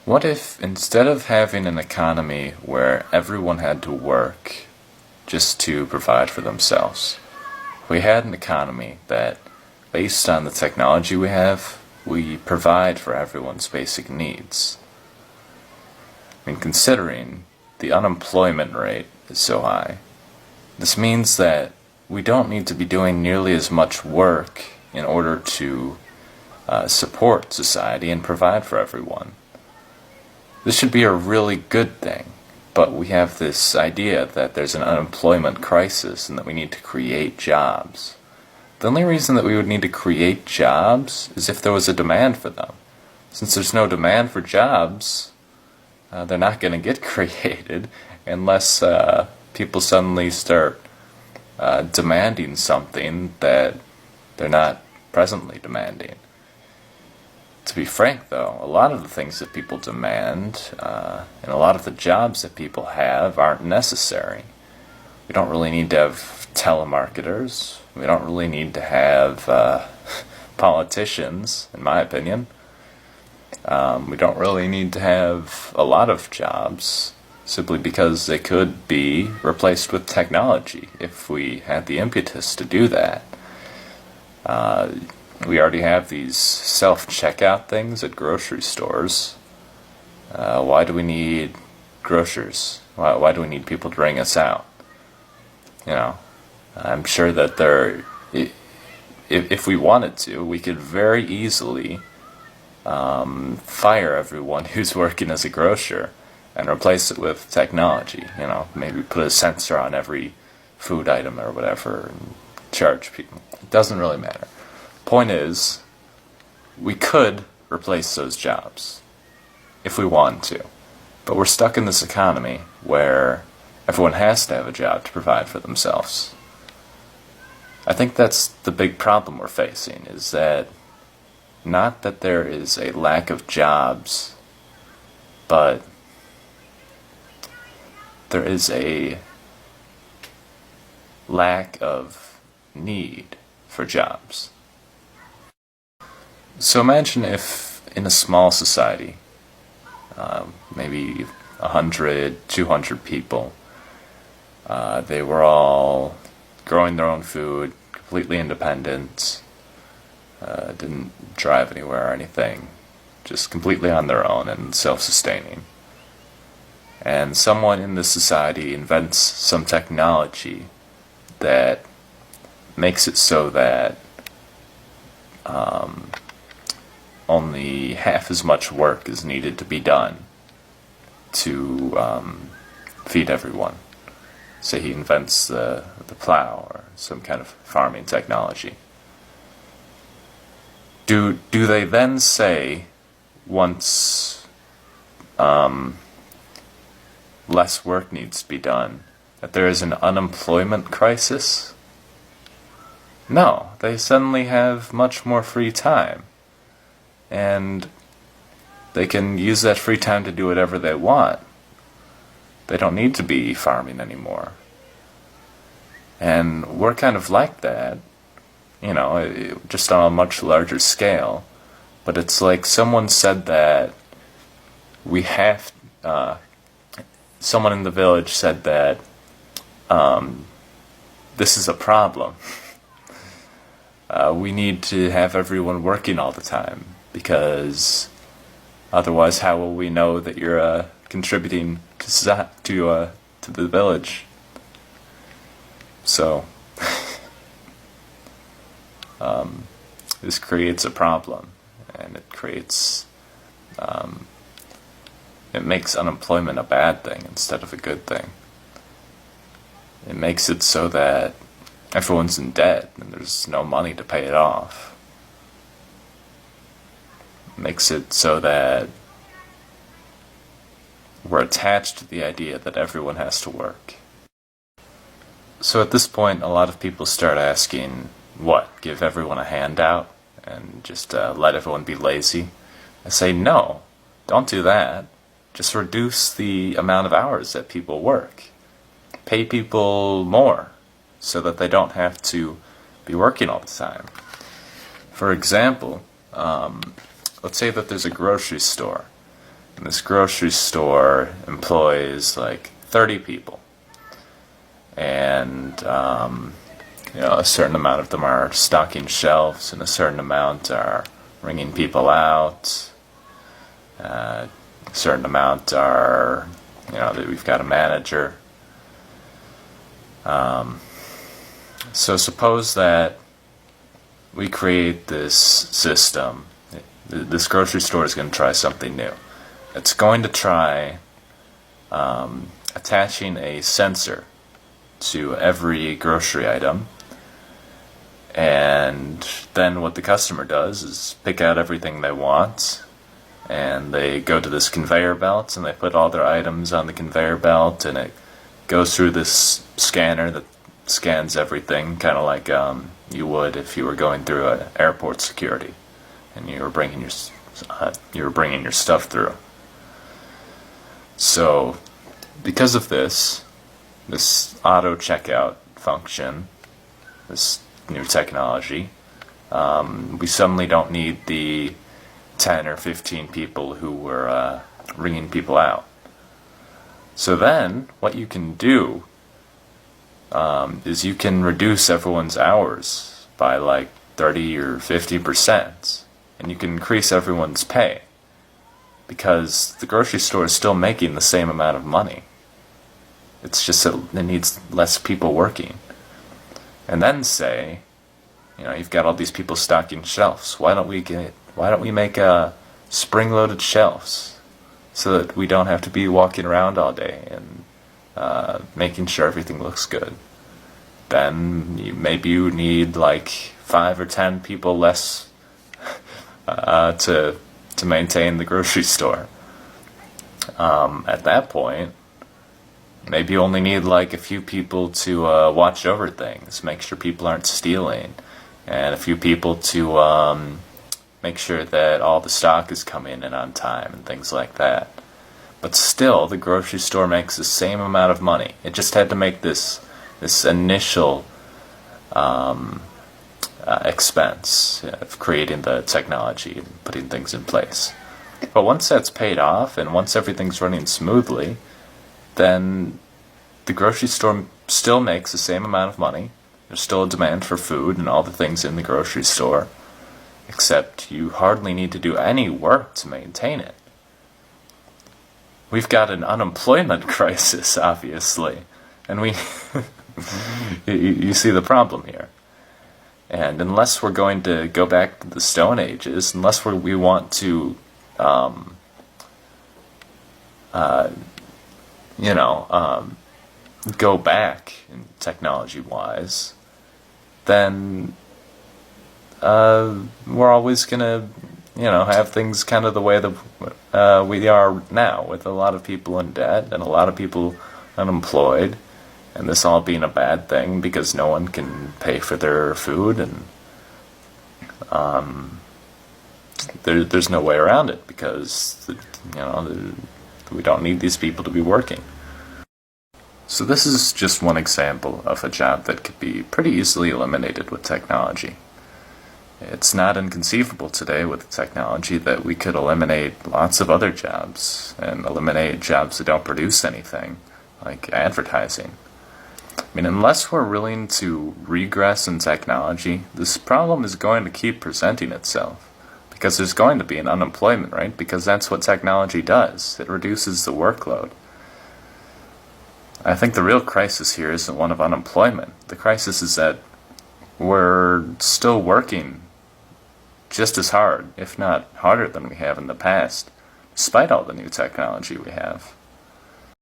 What if, instead of having an economy where everyone had to work just to provide for themselves, we had an economy that, based on the technology we have, we provide for everyone's basic needs? I mean, considering the unemployment rate is so high, this means that we don't need to be doing nearly as much work in order to support society and provide for everyone. This should be a really good thing, but we have this idea that there's an unemployment crisis and that we need to create jobs. The only reason that we would need to create jobs is if there was a demand for them. Since there's no demand for jobs, they're not going to get created unless people suddenly start demanding something that they're not presently demanding. To be frank, though, a lot of the things that people demand and a lot of the jobs that people have aren't necessary. We don't really need to have telemarketers. We don't really need to have politicians, in my opinion. We don't really need to have a lot of jobs, simply because they could be replaced with technology if we had the impetus to do that. We already have these self-checkout things at grocery stores. Why do we need grocers? Why do we need people to ring us out? You know, I'm sure that if we wanted to, we could very easily fire everyone who's working as a grocer and replace it with technology. You know, maybe put a sensor on every food item or whatever and charge people. It doesn't really matter. Point is, we could replace those jobs if we wanted to, but we're stuck in this economy where everyone has to have a job to provide for themselves. I think that's the big problem we're facing, is that not that there is a lack of jobs, but there is a lack of need for jobs. So imagine if in a small society, maybe 100, 200 people, they were all growing their own food, completely independent, didn't drive anywhere or anything, just completely on their own and self-sustaining. And someone in this society invents some technology that makes it so that only half as much work is needed to be done to feed everyone. Say he invents the plow or some kind of farming technology. Do they then say, once less work needs to be done, that there is an unemployment crisis? No, they suddenly have much more free time. And they can use that free time to do whatever they want. They don't need to be farming anymore. And we're kind of like that, you know, just on a much larger scale. But it's like someone said that someone in the village said that this is a problem. We need to have everyone working all the time, because otherwise how will we know that you're contributing to the village? So this creates a problem, and it makes unemployment a bad thing instead of a good thing. It makes it so that everyone's in debt and there's no money to pay it off. It makes it so that we're attached to the idea that everyone has to work. So at this point, a lot of people start asking, what, give everyone a handout and just let everyone be lazy? I say, no, don't do that. Just reduce the amount of hours that people work. Pay people more so that they don't have to be working all the time. For example, let's say that there's a grocery store And this grocery store employs like 30 people. And, a certain amount of them are stocking shelves, and a certain amount are ringing people out. A certain amount are, we've got a manager. So suppose that we create this system. This grocery store is going to try something new. It's going to try attaching a sensor to every grocery item, and then what the customer does is pick out everything they want, and they go to this conveyor belt and they put all their items on the conveyor belt, and it goes through this scanner that scans everything, kind of like you would if you were going through an airport security and you were bringing your stuff through. So because of this auto checkout function, this new technology, we suddenly don't need the 10 or 15 people who were ringing people out. So then what you can do is you can reduce everyone's hours by like 30 or 50%, and you can increase everyone's pay, because the grocery store is still making the same amount of money. It's just that it needs less people working. And then say, you've got all these people stocking shelves. Why don't we make spring-loaded shelves so that we don't have to be walking around all day and making sure everything looks good? Then maybe you need like 5 or 10 people less to maintain the grocery store. At that point, maybe you only need like a few people to watch over things, make sure people aren't stealing, and a few people to make sure that all the stock is coming in on time and things like that. But still, the grocery store makes the same amount of money. It just had to make this initial expense of creating the technology and putting things in place. But once that's paid off, and once everything's running smoothly, then the grocery store still makes the same amount of money. There's still a demand for food and all the things in the grocery store, except you hardly need to do any work to maintain it. We've got an unemployment crisis, obviously, and you see the problem here. And unless we're going to go back to the Stone Ages, unless we want to go back in technology-wise, then we're always going to, have things kind of the way that we are now, with a lot of people in debt and a lot of people unemployed, and this all being a bad thing because no one can pay for their food, and there's no way around it because we don't need these people to be working. So this is just one example of a job that could be pretty easily eliminated with technology. It's not inconceivable today with technology that we could eliminate lots of other jobs, and eliminate jobs that don't produce anything, like advertising. I mean, unless we're willing to regress in technology, this problem is going to keep presenting itself. Because there's going to be an unemployment, right? Because that's what technology does. It reduces the workload. I think the real crisis here isn't one of unemployment. The crisis is that we're still working just as hard, if not harder than we have in the past, despite all the new technology we have.